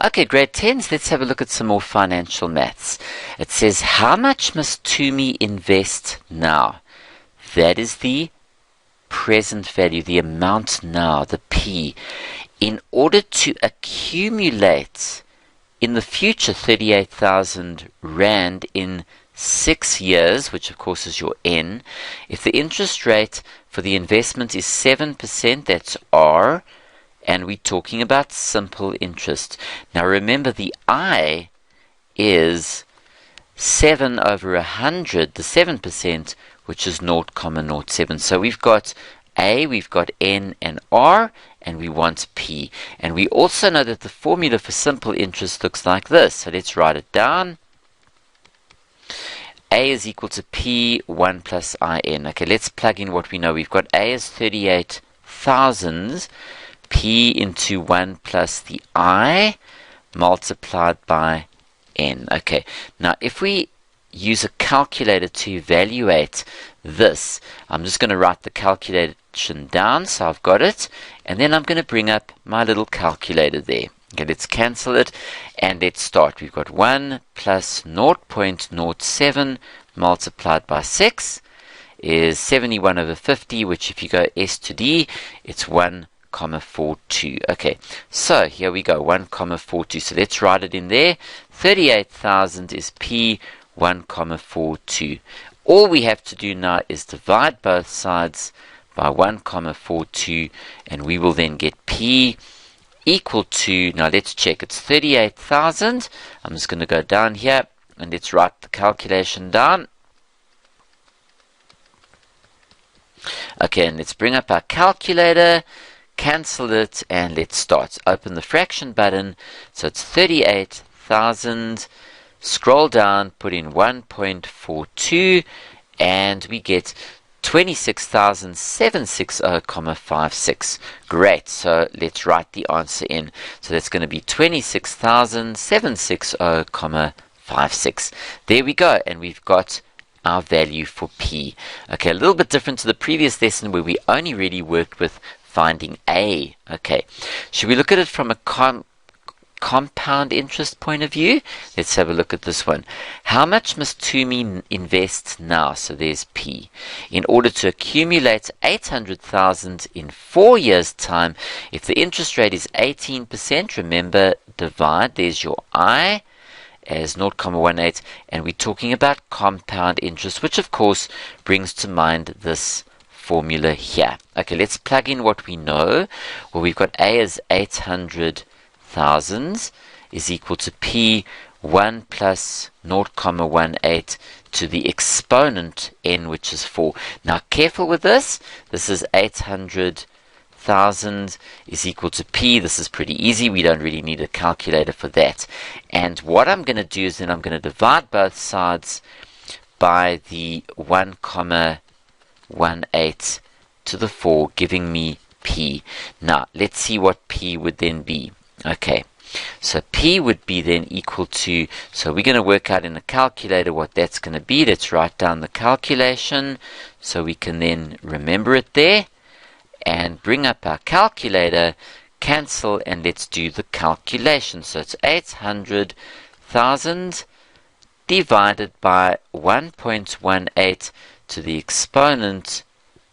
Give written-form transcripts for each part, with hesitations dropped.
Okay, grade 10s, let's have a look at some more financial maths. It says, how much must Tumi invest now? That is the present value, the amount now, the P, in order to accumulate in the future 38,000 Rand in 6 years, which of course is your N. If the interest rate for the investment is 7%, that's R, and we're talking about simple interest. Now remember, the I is 7 over 100, the 7%, which is 0,07. So we've got A, we've got N and R, and we want P. And we also know that the formula for simple interest looks like this. So let's write it down. A is equal to P, 1 plus IN. Okay, let's plug in what we know. We've got A is 38,000, P into 1 plus the I multiplied by N. Okay, now if we use a calculator to evaluate this, I'm just going to write the calculation down so I've got it, and then I'm going to bring up my little calculator there. Okay, let's cancel it and let's start. We've got 1 plus 0.07 multiplied by 6 is 71 over 50, which if you go S to D, it's 1,42. Okay, so here we go, 1,42. So let's write it in there. 38,000 is P, 1,42. All we have to do now is divide both sides by 1,42, and we will then get P equal to, now let's check, it's 38,000. I'm just going to go down here and let's write the calculation down. Okay, and let's bring up our calculator, cancel it, and let's start. Open the fraction button. So it's 38,000. Scroll down, put in 1.42, and we get 26,760,56. Great, so let's write the answer in. So that's going to be 26,760,56. There we go, and we've got our value for P. Okay, a little bit different to the previous lesson where we only really worked with finding A. Okay, should we look at it from a compound interest point of view? Let's have a look at this one. How much must Tumi invest now? So there's P. In order to accumulate 800,000 in 4 years' time, if the interest rate is 18%, remember, divide, there's your I as 0,18, and we're talking about compound interest, which of course brings to mind this formula here. Okay, let's plug in what we know. Well, we've got A as 800,000 is equal to P, 1 plus 0,18 to the exponent N, which is 4. Now careful with this. This is 800,000 is equal to P. This is pretty easy. We don't really need a calculator for that. And what I'm going to do is then I'm going to divide both sides by the 1,18 to the 4, giving me P. Now let's see what P would then be. Okay, so P would be then equal to, so we're going to work out in the calculator what that's going to be. Let's write down the calculation so we can then remember it there, and bring up our calculator, cancel, and let's do the calculation. So it's 800,000 divided by 1.18 to the exponent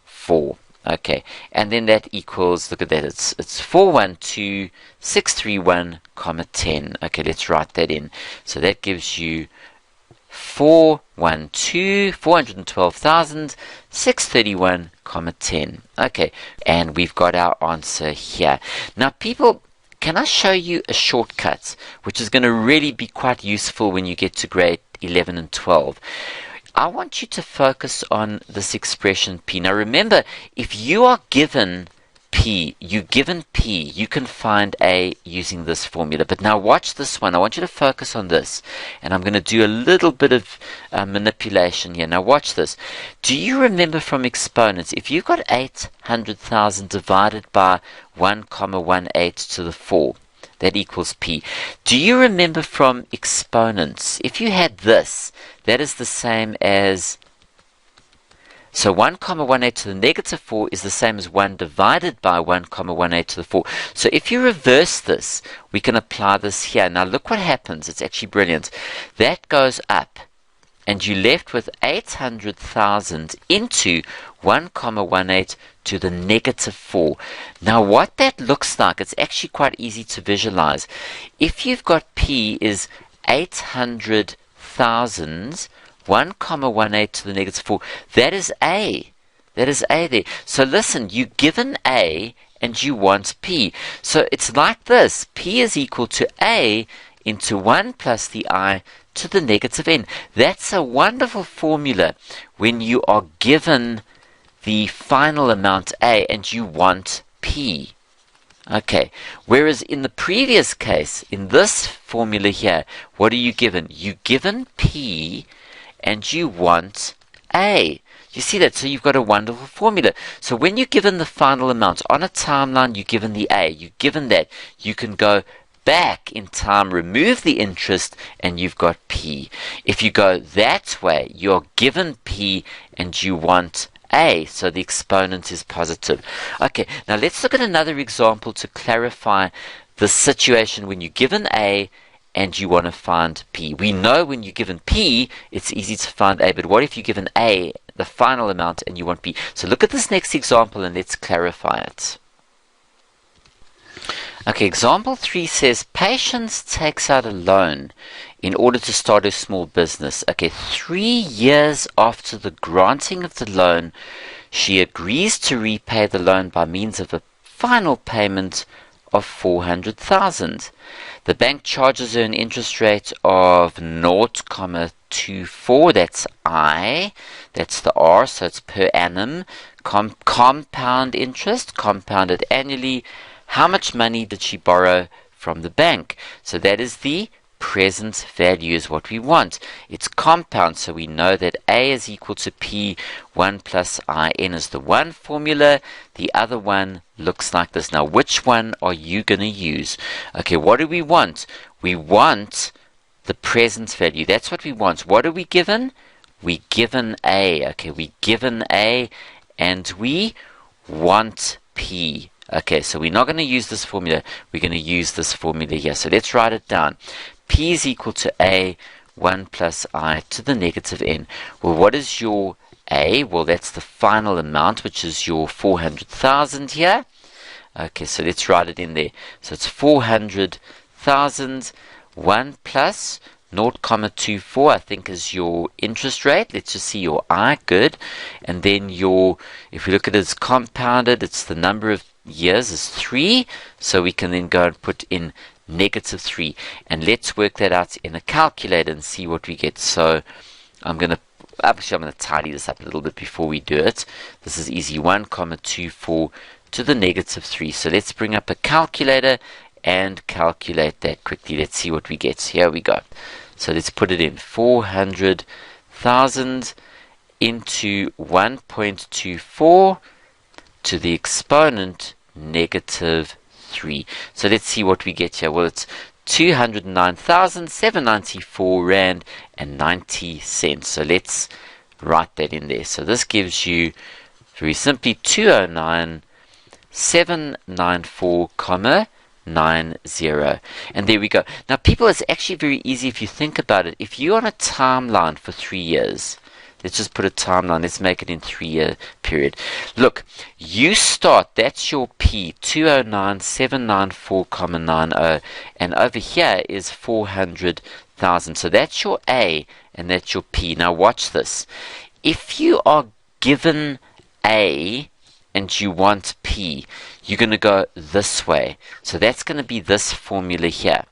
4. Okay, and then that equals, look at that, it's 412,631,10. Okay, let's write that in. So that gives you 412,631,10. Okay, and we've got our answer here. Now, people, can I show you a shortcut, which is going to really be quite useful when you get to grade 11 and 12? I want you to focus on this expression P. Now remember, if you are given P, you can find A using this formula. But now watch this one. I want you to focus on this. And I'm going to do a little bit of manipulation here. Now watch this. Do you remember from exponents, if you've got 800,000 divided by 1,18 to the 4, that equals P. Do you remember from exponents, if you had this, that is the same as So 1,18 to the negative 4 is the same as 1 divided by 1,18 to the 4. So if you reverse this, we can apply this here. Now look what happens. It's actually brilliant. That goes up, and you're left with 800,000 into 1,18 to the negative 4. Now what that looks like, it's actually quite easy to visualize. If you've got P is 800,000, 1,18 to the negative 4, that is A. That is A there. So listen, you're given A and you want P. So it's like this. P is equal to A into 1 plus the I to the negative n. That's a wonderful formula when you are given the final amount A and you want P. Okay, whereas in the previous case, in this formula here, what are you given? You're given P and you want A. You see that? So you've got a wonderful formula. So when you're given the final amount on a timeline, you're given the A. You're given that. You can go back in time, remove the interest, and you've got P. If you go that way, you're given P and you want A, so the exponent is positive. Okay, now let's look at another example to clarify the situation when you're given A and you want to find P. We know when you're given P, it's easy to find A, but what if you're given A, the final amount, and you want P? So look at this next example and let's clarify it. Okay, example 3 says, Patience takes out a loan in order to start a small business. Okay, 3 years after the granting of the loan, she agrees to repay the loan by means of a final payment of 400,000. The bank charges her an interest rate of 0.24, that's I, that's the R, so it's per annum, compound interest, compounded annually. How much money did she borrow from the bank? So that is the present value is what we want. It's compound, so we know that A is equal to P, 1 plus IN is the one formula. The other one looks like this. Now, which one are you going to use? Okay, what do we want? We want the present value. That's what we want. What are we given? We given A. Okay, we given A, and we want P. Okay, so we're not going to use this formula. We're going to use this formula here. So let's write it down. P is equal to A, 1 plus I to the negative n. Well, what is your A? Well, that's the final amount, which is your 400,000 here. Okay, so let's write it in there. So it's 400,000, 1 plus 0.24, I think, is your interest rate. Let's just see your I, good. And then your, if you look at it as compounded, it's the number of years is 3. So we can then go and put in negative 3. And let's work that out in a calculator and see what we get. So I'm going to tidy this up a little bit before we do it. This is easy. 1.24 to the negative 3. So let's bring up a calculator and calculate that quickly. Let's see what we get. Here we go. So let's put it in. 400,000 into 1.24 to the exponent negative 3. So let's see what we get here. Well, it's 209,794 Rand and 90 cents. So let's write that in there. So this gives you, very simply, 209,794, 90. And there we go. Now, people, it's actually very easy if you think about it. If you're on a timeline for 3 years, let's just put a timeline. Let's make it in 3-year period. Look, you start, that's your P, 209,794,90. And over here is 400,000. So that's your A and that's your P. Now watch this. If you are given A and you want P, you're going to go this way. So that's going to be this formula here.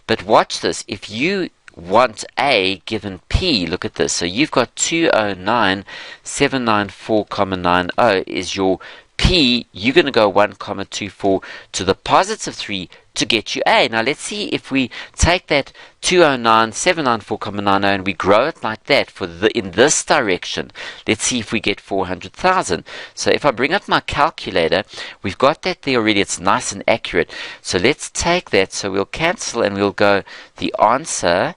But watch this. If you want A given P, look at this. So you've got 209,794,90 is your P. You're going to go 1,24 to the positive 3 to get you A. Now let's see if we take that 209,794,90 and we grow it like that for in this direction. Let's see if we get 400,000. So if I bring up my calculator, we've got that there already. It's nice and accurate. So let's take that. So we'll cancel and we'll go the answer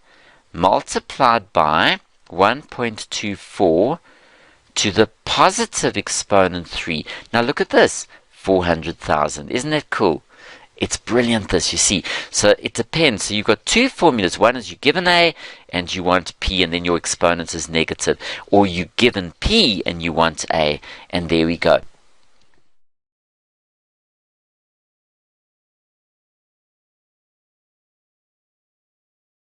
multiplied by 1.24 to the positive exponent 3. Now look at this, 400,000. Isn't that cool? It's brilliant, this, you see. So it depends. So you've got two formulas. One is you're given A and you want P, and then your exponent is negative. Or you're given P and you want A, and there we go.